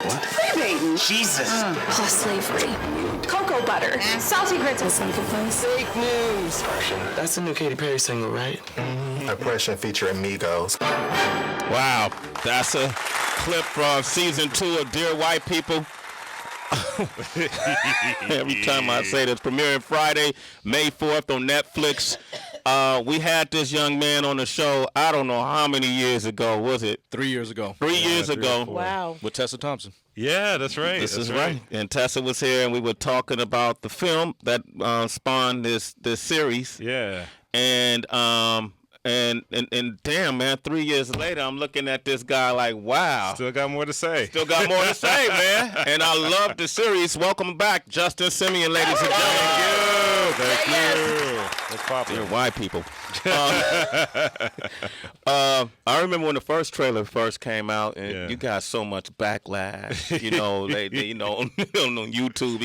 Free baiting. Jesus. Plus slavery. Cocoa butter. Salty grits. A simple place. Fake news. That's the new Katy Perry single, right? Oppression featuring Migos. Wow, that's a clip from season 2 of Dear White People. Every time I say this, premiering Friday, May 4th on Netflix. We had this young man on the show, I don't know how many years ago, was it? 3 years ago. 3 years ago. Wow. With Tessa Thompson. Yeah, that's right. This is right. And Tessa was here, and we were talking about the film that spawned this series. Yeah. And damn, man, 3 years later, I'm looking at this guy like, wow. Still got more to say. Still got more to say, man. And I love the series. Welcome back, Justin Simien, ladies and gentlemen. Thank you. Let's pop Dear it. white people. I remember when the first trailer first came out, and you got so much backlash. You know, they you know, on YouTube,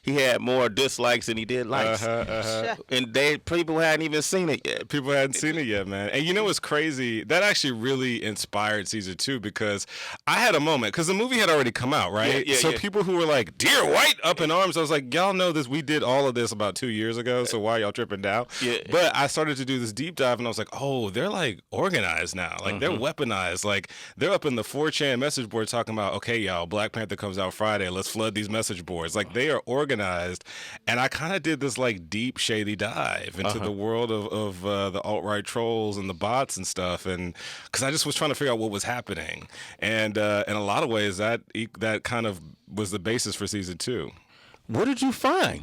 he had more dislikes than he did likes, and people hadn't even seen it yet. People hadn't seen it yet, man. And you know what's crazy? That actually really inspired season 2 because I had a moment because the movie had already come out, right? So people who were like, "Dear White," up in arms. I was like, y'all know this. We did all of this about 2 years ago. So why y'all tripping now? Yeah. But I started to do this deep dive, and I was like, oh, they're like organized now. Like they're weaponized. Like they're up in the 4chan message board talking about, okay, y'all, Black Panther comes out Friday. Let's flood these message boards. Like they are organized. And I kind of did this like deep, shady dive into the world of the alt-right trolls and the bots and stuff. And because I just was trying to figure out what was happening. And in a lot of ways, that kind of was the basis for season 2. What did you find?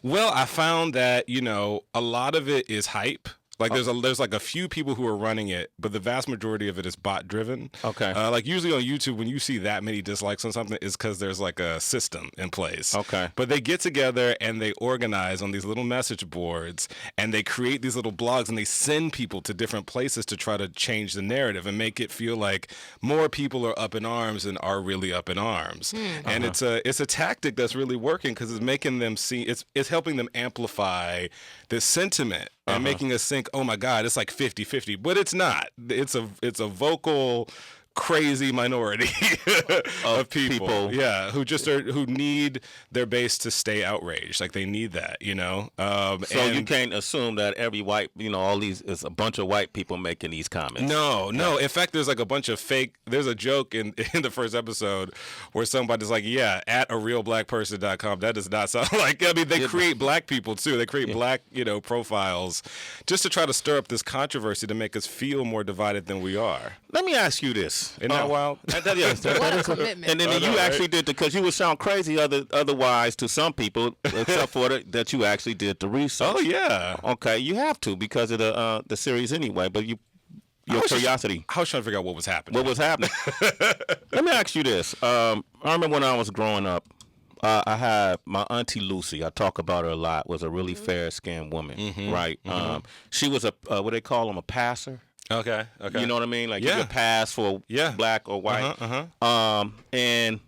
Well, I found that, you know, a lot of it is hype. Like there's like a few people who are running it, but the vast majority of it is bot driven. Okay. Like usually on YouTube, when you see that many dislikes on something, it's because there's like a system in place. Okay. But they get together and they organize on these little message boards, and they create these little blogs, and they send people to different places to try to change the narrative and make it feel like more people are up in arms and are really up in arms. And it's a tactic that's really working because it's making them see it's helping them amplify this sentiment. And making us think, oh my God, it's like 50-50. But it's not. It's a vocal, crazy minority of people. Yeah, who need their base to stay outraged. Like they need that, you know? So you can't assume that every white, you know, it's a bunch of white people making these comments. No. In fact, there's like a bunch of fake. There's a joke in the first episode where somebody's like, yeah, at arealblackperson.com. That does not sound like, I mean, they create black people too. They create black, you know, profiles just to try to stir up this controversy to make us feel more divided than we are. Let me ask you this. Isn't that wild? What a commitment. And then you actually did because you would sound crazy otherwise to some people, except for that you actually did the research. Oh yeah. Okay, you have to because of the series anyway. But your curiosity. I was trying to figure out what was happening. What was happening? Let me ask you this. I remember when I was growing up, I had my auntie Lucy. I talk about her a lot. Was a really fair-skinned woman, right? She was what they call them, a passer. Okay. You know what I mean? Like you could pass for black or white. And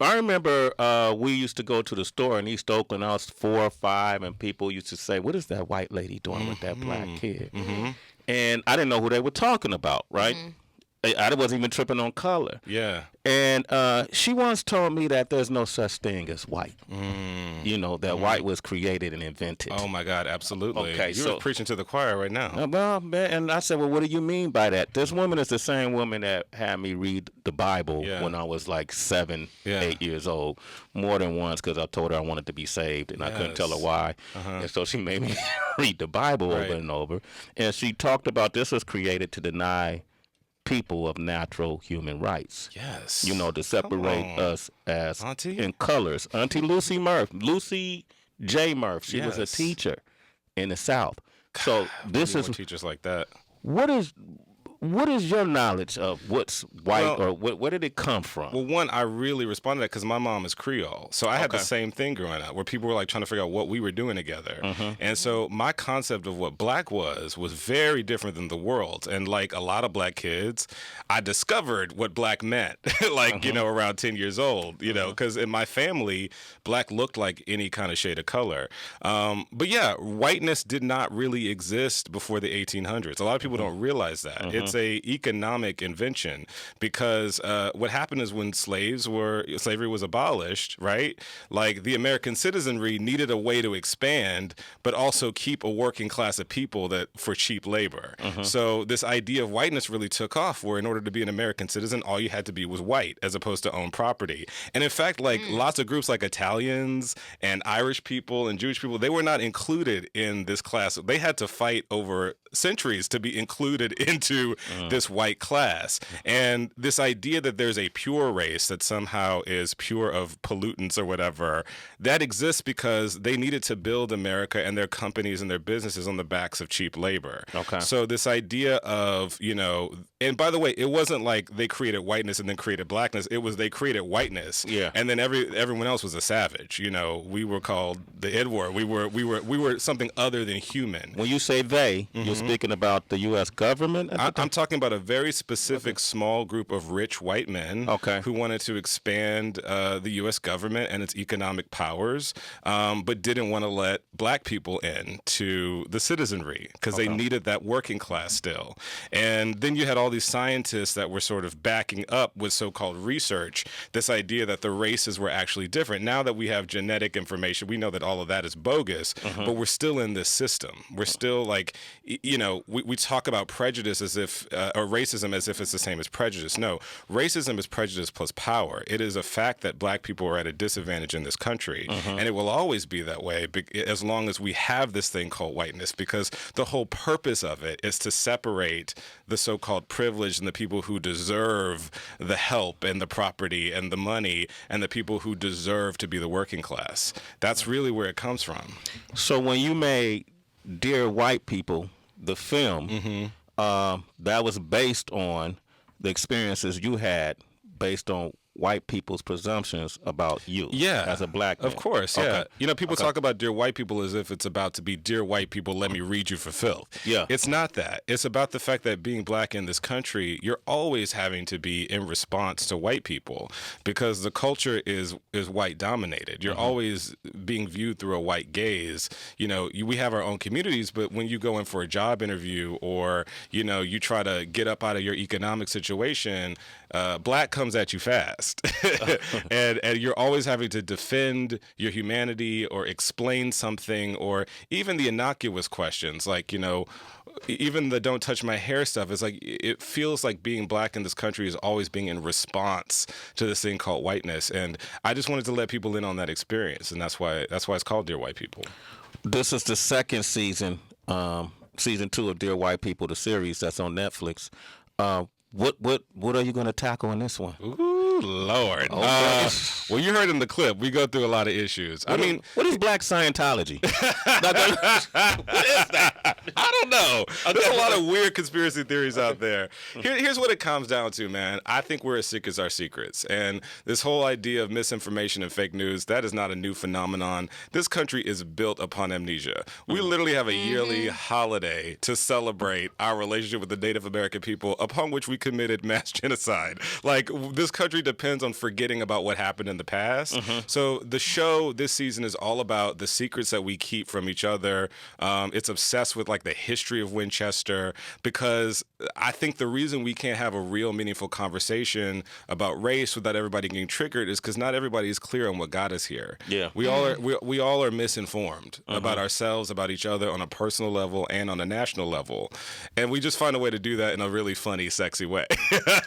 I remember we used to go to the store in East Oakland. I was 4 or 5, and people used to say, "What is that white lady doing with that black kid?" And I didn't know who they were talking about, right? I wasn't even tripping on color. Yeah. And she once told me that there's no such thing as white. You know, that white was created and invented. Oh, my God, absolutely. Okay, You're preaching to the choir right now. Well, man, and I said, well, what do you mean by that? This woman is the same woman that had me read the Bible when I was like 7, 8 years old. More than once because I told her I wanted to be saved, and I couldn't tell her why. And so she made me read the Bible over and over. And she talked about this was created to deny people of natural human rights. Yes. You know, to separate us as Auntie? in colors. Auntie Lucy Murph, Lucy J. Murph, she was a teacher in the South. So this is teachers like that. What is your knowledge of what's white or where did it come from? Well, one, I really responded to that because my mom is Creole. So I had the same thing growing up where people were like trying to figure out what we were doing together. And so my concept of what black was very different than the world. And like a lot of black kids, I discovered what black meant, like, you know, around 10 years old, you know, because in my family, black looked like any kind of shade of color. But yeah, whiteness did not really exist before the 1800s. A lot of people don't realize that. It's a economic invention because what happened is when slavery was abolished, right? Like the American citizenry needed a way to expand, but also keep a working class of people that for cheap labor. So this idea of whiteness really took off, where in order to be an American citizen, all you had to be was white, as opposed to own property. And in fact, like lots of groups like Italians and Irish people and Jewish people, they were not included in this class. They had to fight over centuries to be included into this white class. And this idea that there's a pure race that somehow is pure of pollutants or whatever, that exists because they needed to build America and their companies and their businesses on the backs of cheap labor. Okay. So this idea of, and by the way, it wasn't like they created whiteness and then created blackness. It was they created whiteness. Yeah. And then everyone else was a savage. We were called the N-word. We were something other than human. When you say they, you're speaking about the U.S. government? I'm talking about a very specific small group of rich white men who wanted to expand the U.S. government and its economic powers, but didn't want to let black people in to the citizenry because they needed that working class still. And then you had all these scientists that were sort of backing up with so-called research, this idea that the races were actually different. Now that we have genetic information, we know that all of that is bogus, but we're still in this system. We're still like, we talk about prejudice as if, or racism as if it's the same as prejudice. No, racism is prejudice plus power. It is a fact that black people are at a disadvantage in this country, and it will always be that way as long as we have this thing called whiteness, because the whole purpose of it is to separate the so-called privileged and the people who deserve the help and the property and the money and the people who deserve to be the working class. That's really where it comes from. So when you made Dear White People, the film, that was based on the experiences you had based on white people's presumptions about you as a black man. Of course, yeah. People talk about Dear White People as if it's about to be Dear White People, let me read you for filth. Yeah. It's not that. It's about the fact that being black in this country, you're always having to be in response to white people because the culture is white dominated. You're always being viewed through a white gaze. We have our own communities, but when you go in for a job interview or, you try to get up out of your economic situation, black comes at you fast. and you're always having to defend your humanity or explain something, or even the innocuous questions like, even the don't touch my hair stuff is like, it feels like being black in this country is always being in response to this thing called whiteness. And I just wanted to let people in on that experience. And that's why it's called Dear White People. This is the second season, season 2 of Dear White People, the series that's on Netflix. What are you going to tackle in this one? Ooh, Lord. Okay. Well, you heard in the clip, we go through a lot of issues. What is black Scientology? What is that? I don't know. There's a lot of weird conspiracy theories out there. Here's what it comes down to, man. I think we're as sick as our secrets. And this whole idea of misinformation and fake news, that is not a new phenomenon. This country is built upon amnesia. We literally have a yearly holiday to celebrate our relationship with the Native American people, upon which we committed mass genocide. Like, this country depends on forgetting about what happened in the past. So the show this season is all about the secrets that we keep from each other. It's obsessed with like the history of Winchester, because I think the reason we can't have a real meaningful conversation about race without everybody getting triggered is because not everybody is clear on what got us here. Yeah. We all are misinformed about ourselves, about each other on a personal level and on a national level. And we just find a way to do that in a really funny, sexy way.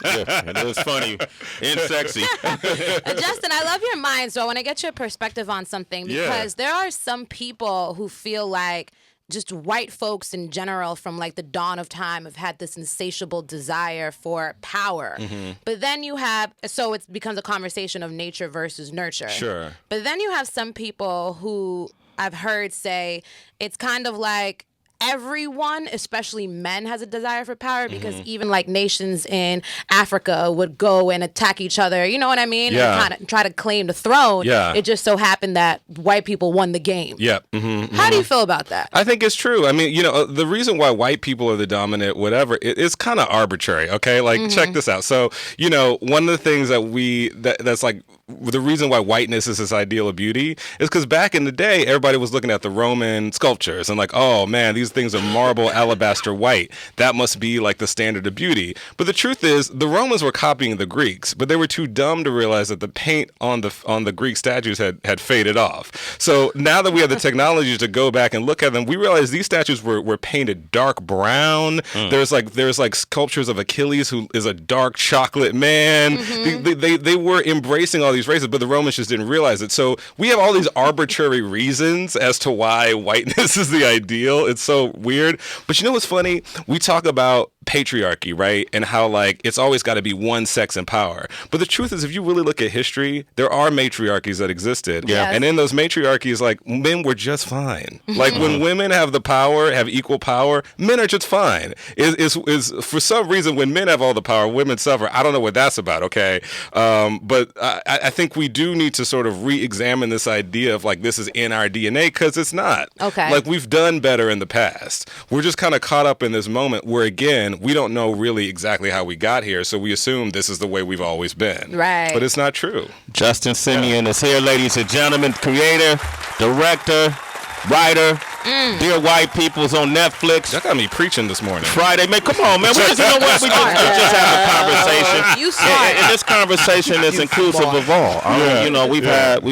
Yeah, and it was funny and sexy. Justin, I love your mind, so I want to get your perspective on something, because there are some people who feel like just white folks in general from like the dawn of time have had this insatiable desire for power. But then you have, so it becomes a conversation of nature versus nurture. Sure. But then you have some people who I've heard say it's kind of like everyone, especially men, has a desire for power, because even like nations in Africa would go and attack each other, you know what I mean? Yeah. And kind of try to claim the throne. Yeah. It just so happened that white people won the game. Yeah. How do you feel about that? I think it's true. I mean, the reason why white people are the dominant whatever, it's kind of arbitrary, okay? Like, check this out. So, one of the things that's like the reason why whiteness is this ideal of beauty is because back in the day, everybody was looking at the Roman sculptures and like, oh man, these things are marble, alabaster white. That must be like the standard of beauty. But the truth is, the Romans were copying the Greeks, but they were too dumb to realize that the paint on the Greek statues had faded off. So now that we have the technology to go back and look at them, we realize these statues were painted dark brown. There's like sculptures of Achilles, who is a dark chocolate man. They were embracing all these races, but the Romans just didn't realize it. So we have all these arbitrary reasons as to why whiteness is the ideal. It's so weird. But you know what's funny? We talk about patriarchy, right? And how like it's always got to be one sex in power. But the truth is, if you really look at history, there are matriarchies that existed. Yes. And in those matriarchies, like men were just fine. Like when women have the power, have equal power, men are just fine. Is for some reason when men have all the power, women suffer. I don't know what that's about. Okay, but I think we do need to sort of re-examine this idea of like this is in our DNA, because it's not. Okay. Like we've done better in the past. We're just kind of caught up in this moment where again we don't know really exactly how we got here, so we assume this is the way we've always been. Right. But it's not true. Justin Simien is here, ladies and gentlemen. Creator, director, writer. Dear White People's on Netflix. That got me preaching this morning. Friday, man. Come on, man. We just, you know what? We just have a conversation. You smart. And this conversation is inclusive of all. I mean, you know, we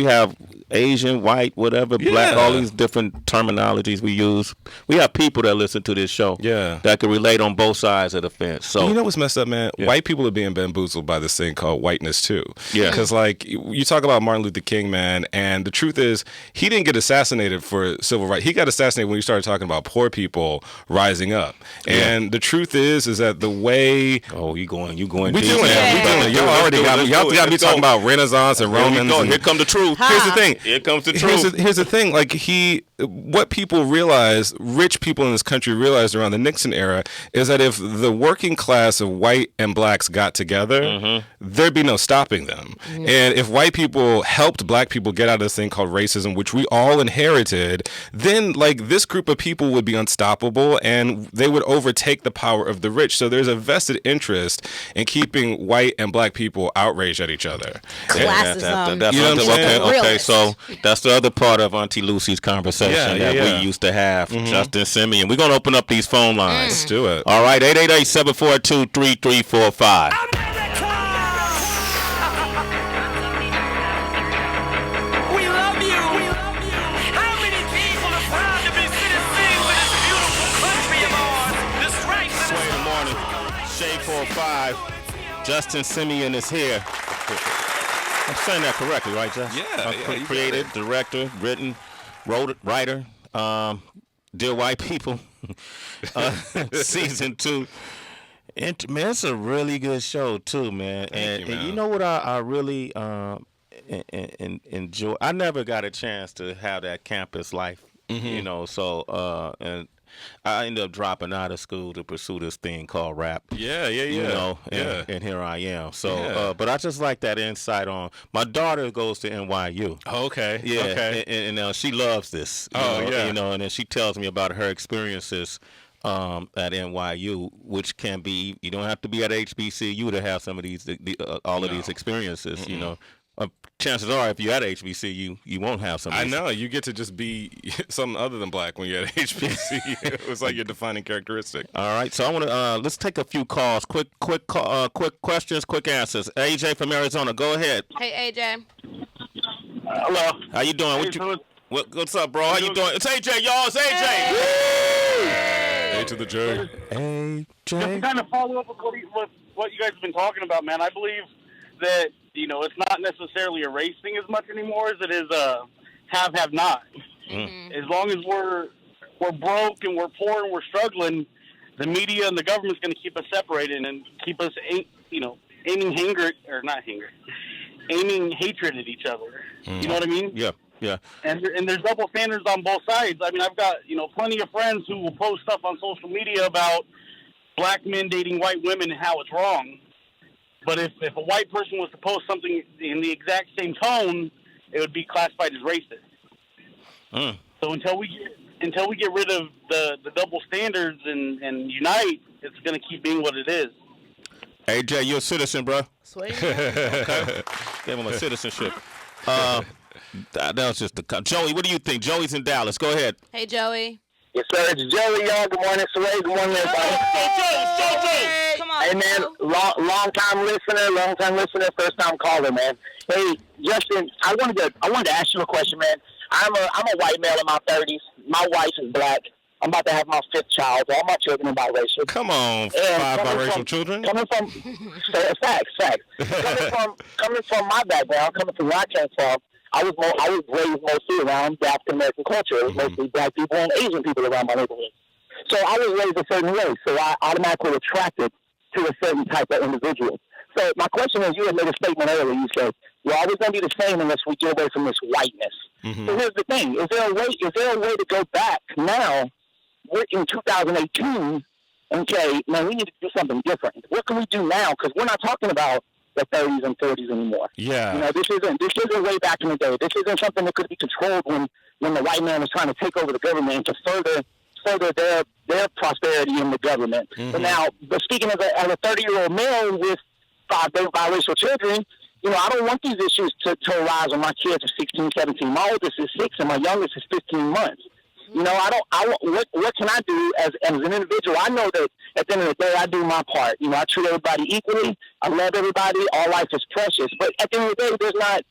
have Asian, white, whatever, black, all these different terminologies we use. We have people that listen to this show that can relate on both sides of the fence. So you know what's messed up, man? White people are being bamboozled by this thing called whiteness too. Yeah. Because like you talk about Martin Luther King, man, and the truth is he didn't get assassinated for civil rights. He got assassinated when you started talking about poor people rising up. And the truth is that the way you going we doing it. Y'all already got me talking about Renaissance and Romans. Here come the truth. Here's the thing. Here comes the truth. Here's the thing. Like what people realize, rich people in this country realized around the Nixon era, is that if the working class of white and blacks got together, there'd be no stopping them. And if white people helped black people get out of this thing called racism, which we all inherited, then like this group of people would be unstoppable and they would overtake the power of the rich. So there's a vested interest in keeping white and black people outraged at each other. Classism. That's You know what I'm saying? okay, so that's the other part of Auntie Lucy's conversation that we used to have. Justin Simien. We're going to open up these phone lines. Let's do it. All right, 888-742-3345. We love you. How many people are proud to be citizens of this beautiful country of ours? The stripes and Sway in the morning. Shade 45. Justin Simien is here. I'm saying that correctly, right, Justin? You Creator, director, written, writer, Dear White People, season 2. And, man, it's a really good show too, man. And you know what I really enjoy? I never got a chance to have that campus life, you know. So and I ended up dropping out of school to pursue this thing called rap. You know, and here I am. So, but I just like that insight on. My daughter goes to NYU. Oh, okay. Yeah. Okay. And she loves this. You know, and then she tells me about her experiences at NYU, which can be, you don't have to be at HBCU to have some of these, all of these experiences. You know. Chances are, if you're at HBCU, you won't have something. I know. You get to just be something other than black when you're at HBCU. It's like your defining characteristic. All right. So I want to let's take a few calls. Quick questions, quick answers. AJ from Arizona, go ahead. Hey, AJ. Hello. How you doing? What's up, bro? How you doing? It's AJ, y'all. It's AJ. A to the J. AJ. Just to kind of follow up with what you guys have been talking about, man. I believe that, you know, it's not necessarily a race thing as much anymore as it is a have not. As long as we're broke and we're poor and we're struggling, the media and the government's going to keep us separated and keep us, aiming hatred at each other. You know what I mean? Yeah. And there's double standards on both sides. I mean, I've got, plenty of friends who will post stuff on social media about black men dating white women and how it's wrong. But if a white person was to post something in the exact same tone, it would be classified as racist. So until we get rid of the double standards and unite, it's going to keep being what it is. AJ, you're a citizen, bro. Sway. Okay. Gave him a citizenship. That was just the Joey. What do you think? Joey's in Dallas. Go ahead. Hey, Joey. Yes, sir. It's Joey, y'all. Good morning, Sway. Good morning, everybody. Hey. Come on. Hey, man. Long time listener, first time caller, man. Hey, Justin, I wanted to ask you a question, man. I'm a white male in my 30s. My wife is black. I'm about to have my 5th child. All my children are biracial. Come on, 5 biracial children. Coming from facts. coming from my background, coming from where I came from, I was raised mostly around the African American culture. It was mostly black people and Asian people around my neighborhood. So I was raised a certain way. So I automatically attracted to a certain type of individual. So my question is, you had made a statement earlier. You said, we're always going to be the same unless we get away from this whiteness. Mm-hmm. So here's the thing. Is there a way to go back now? We're in 2018. Okay, man, we need to do something different. What can we do now? Because we're not talking about the 30s and 40s anymore. Yeah. You know, this isn't way back in the day. This isn't something that could be controlled when the white man was trying to take over the government to further their prosperity in the government. Mm-hmm. But speaking as a 30-year-old male with 5 biracial children, you know, I don't want these issues to arise when my kids are 16, 17. My oldest is 6 and my youngest is 15 months. You know, what can I do as an individual? I know that at the end of the day, I do my part. You know, I treat everybody equally. I love everybody. All life is precious. But at the end of the day, there's not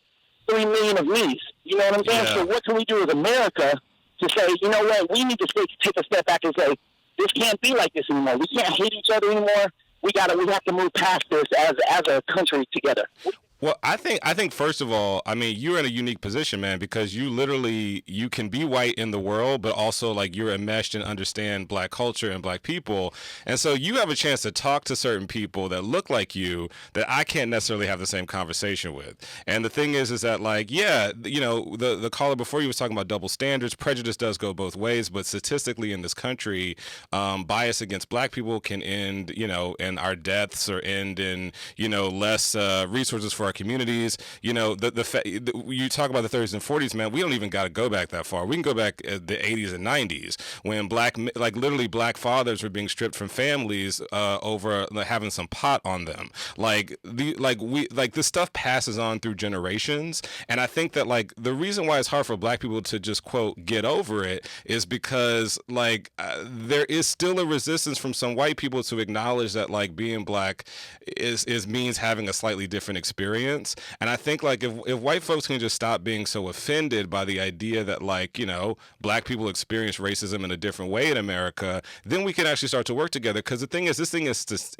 3 million of me's. You know what I'm saying? Yeah. So what can we do as America to say, you know what, we need to take a step back and say, this can't be like this anymore. We can't hate each other anymore. We have to move past this as a country together. Well, I think first of all, I mean, you're in a unique position, man, because you can be white in the world, but also like you're enmeshed and understand black culture and black people. And so you have a chance to talk to certain people that look like you that I can't necessarily have the same conversation with. And the thing is that like, yeah, you know, the caller before you was talking about double standards. Prejudice does go both ways, but statistically in this country, bias against black people can end, you know, in our deaths or end in, you know, less resources for our communities. You know, you talk about the 30s and 40s, man, we don't even got to go back that far. We can go back the 80s and 90s when literally black fathers were being stripped from families over having some pot on them. This stuff passes on through generations, and I think that like the reason why it's hard for black people to just quote get over it is because there is still a resistance from some white people to acknowledge that like being black is means having a slightly different experience. And I think like if white folks can just stop being so offended by the idea that like, you know, black people experience racism in a different way in America, then we can actually start to work together. Because the thing is, this thing is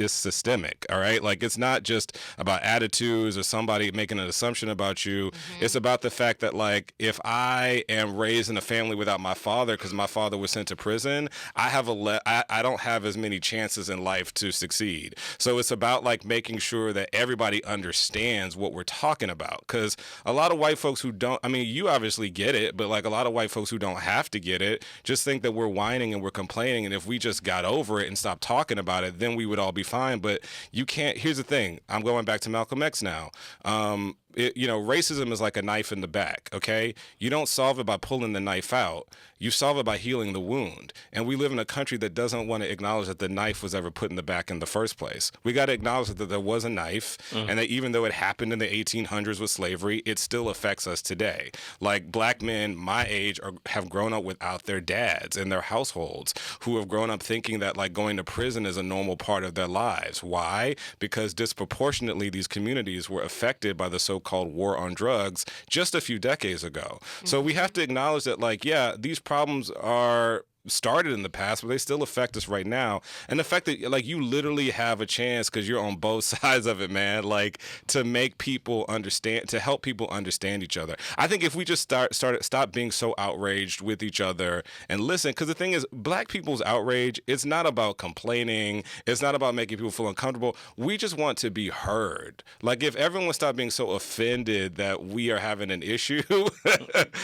systemic, all right? Like it's not just about attitudes or somebody making an assumption about you. Mm-hmm. It's about the fact that like if I am raised in a family without my father because my father was sent to prison, I don't have as many chances in life to succeed. So it's about like making sure that everybody understands what we're talking about, because a lot of white folks who don't, I mean, you obviously get it, but like a lot of white folks who don't have to get it just think that we're whining and we're complaining, and if we just got over it and stopped talking about it, then we would all be fine. But you can't. Here's the thing, I'm going back to Malcolm X now. You know, racism is like a knife in the back, okay? You don't solve it by pulling the knife out. You solve it by healing the wound. And we live in a country that doesn't want to acknowledge that the knife was ever put in the back in the first place. We got to acknowledge that there was a knife, and that even though it happened in the 1800s with slavery, it still affects us today. Like black men my age have grown up without their dads in their households, who have grown up thinking that like going to prison is a normal part of their lives. Why? Because disproportionately these communities were affected by the so-called war on drugs just a few decades ago. Mm-hmm. So we have to acknowledge that like, yeah, these problems are started in the past, but they still affect us right now. And the fact that like you literally have a chance, because you're on both sides of it, man, like to make people understand, to help people understand each other. I think if we just stop being so outraged with each other and listen, because the thing is, black people's outrage, it's not about complaining, it's not about making people feel uncomfortable. We just want to be heard. Like if everyone stopped being so offended that we are having an issue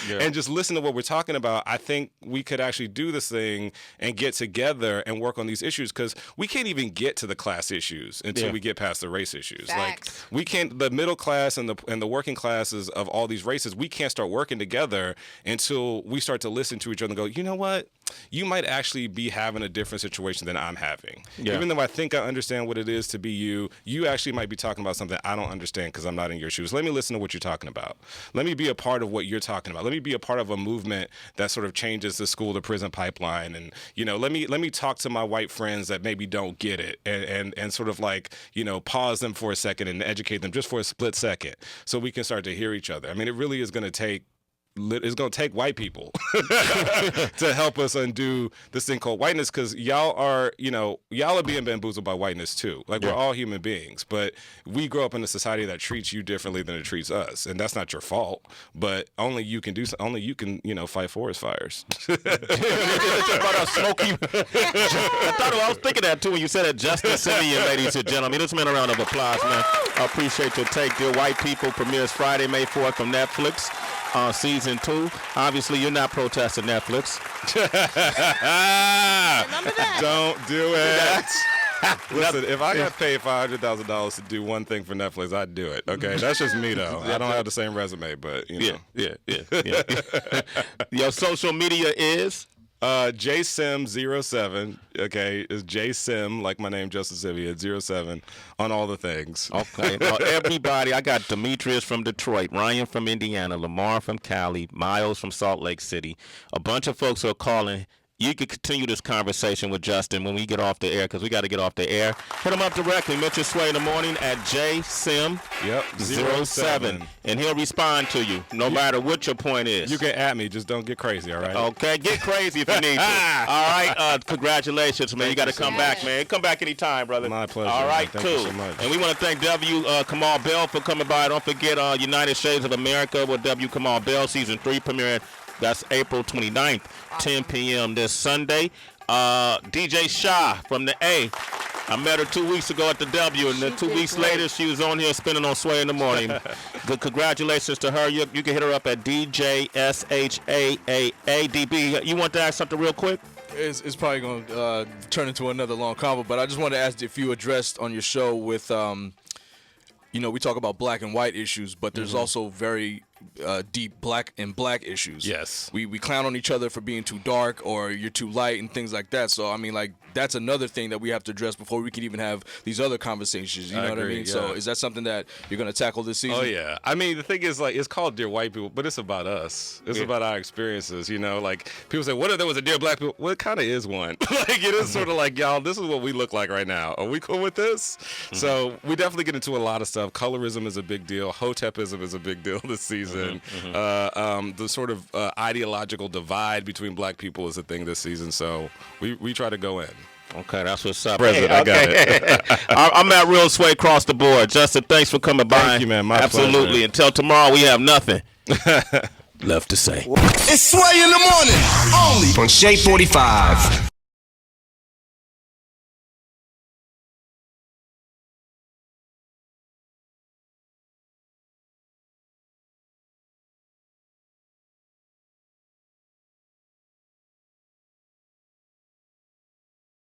and just listen to what we're talking about, I think we could actually do this this thing and get together and work on these issues, because we can't even get to the class issues until we get past the race issues. Facts. Like we can't, the middle class and the working classes of all these races, we can't start working together until we start to listen to each other and go, you know what? You might actually be having a different situation than I'm having. Yeah. Even though I think I understand what it is to be you, you actually might be talking about something I don't understand because I'm not in your shoes. Let me listen to what you're talking about. Let me be a part of what you're talking about. Let me be a part of a movement that sort of changes the school to prison pipeline. And, you know, let me talk to my white friends that maybe don't get it and sort of like, you know, pause them for a second and educate them just for a split second so we can start to hear each other. I mean, it really is going to take white people to help us undo this thing called whiteness, because y'all are being bamboozled by whiteness too. Like we're all human beings, but we grow up in a society that treats you differently than it treats us, and that's not your fault. But only you can fight forest fires. I was thinking that too when you said that. Justin Simien, ladies and gentlemen. Let's man a round of applause, man. I appreciate your take. Dear White People premieres Friday, May 4th on Netflix. Season 2. Obviously, you're not protesting Netflix. Remember that? Don't do it. Listen, if I got paid $500,000 to do one thing for Netflix, I'd do it. Okay, that's just me though. I don't have the same resume, but you know. Yeah. Your social media is JSim07. Okay, it's JSim, like my name, Justin Simien, 07 on all the things. Okay, everybody. I got Demetrius from Detroit, Ryan from Indiana, Lamar from Cali, Miles from Salt Lake City. A bunch of folks are calling. You can continue this conversation with Justin when we get off the air, because we got to get off the air. Hit him up directly, Mitchell Sway in the morning at JSim07, and he'll respond to you no matter what your point is. You can at me, just don't get crazy, all right? Okay, get crazy if you need to. All right, congratulations, man. You got to come back, man. Come back anytime, brother. My pleasure. All right, man. cool. Thank you so much. And we want to thank W. Kamal Bell for coming by. Don't forget United Shades of America with W. Kamal Bell, Season 3 premiering. That's April 29th, 10 p.m. this Sunday. DJ Shah from the A. I met her 2 weeks ago at the W, and then 2 weeks later, she was on here spinning on Sway in the morning. Good congratulations to her. You can hit her up at DJSHAAADB. You want to ask something real quick? It's probably going to turn into another long convo, but I just wanted to ask if you addressed on your show with, we talk about black and white issues, but there's also very deep black issues. Yes. We clown on each other for being too dark or you're too light and things like that. So, I mean, like, that's another thing that we have to address before we can even have these other conversations. You know what I mean? Yeah. So is that something that you're going to tackle this season? Oh, yeah. I mean, the thing is, like, it's called Dear White People, but it's about us. It's about our experiences, you know? Like, people say, what if there was a Dear Black People? Well, it kind of is one. Like, it is sort of like, y'all, this is what we look like right now. Are we cool with this? So we definitely get into a lot of stuff. Colorism is a big deal. Hotepism is a big deal this season. The sort of ideological divide between black people is a thing this season. So we try to go in. Okay, that's what's up. President, I got it. I'm at Real Sway across the board. Justin, thanks for coming by. Thank you, man. My Absolutely. pleasure. Until tomorrow, we have nothing left to say. It's Sway in the morning, only on Shade 45.